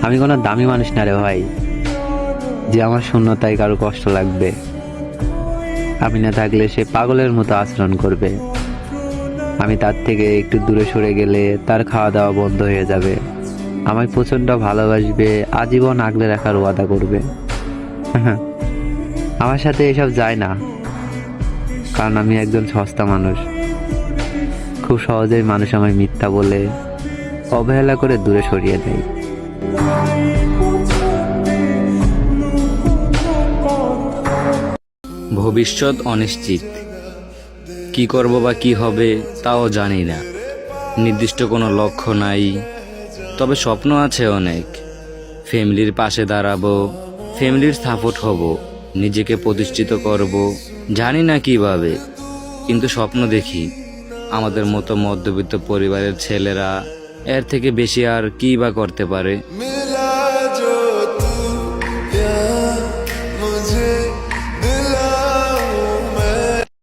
আমি কোনো দামি মানুষ না রে ভাই, যে আমার শূন্যতায় কারো কষ্ট লাগবে। আমি না থাকলে সে পাগলের মতো আচরণ করবে। আমি তার থেকে একটু দূরে সরে গেলে তার খাওয়া দাওয়া বন্ধ হয়ে যাবে। আমায় প্রচন্ড ভালোবাসবে, আজীবন আগলে রাখার ওয়াদা করবে। আমার সাথে এসব যায় না, কারণ আমি একজন সস্তা মানুষ। খুব সহজেই মানুষ আমায় মিথ্যা বলে, অবহেলা করে দূরে সরিয়ে দেয়। ভবিষ্যৎ অনিশ্চিত, কি করব বা কি হবে তাও জানি না। নির্দিষ্ট কোনো লক্ষ্য নাই, তবে স্বপ্ন আছে অনেক। ফ্যামিলির পাশে দাঁড়াবো, ফ্যামিলির সাপোর্ট হব, নিজেকে প্রতিষ্ঠিত করব। জানি না কিভাবে, কিন্তু স্বপ্ন দেখি আমাদের মতো মধ্যবিত্ত পরিবারের ছেলেরা এর থেকে বেশি আর কী বা করতে পারে।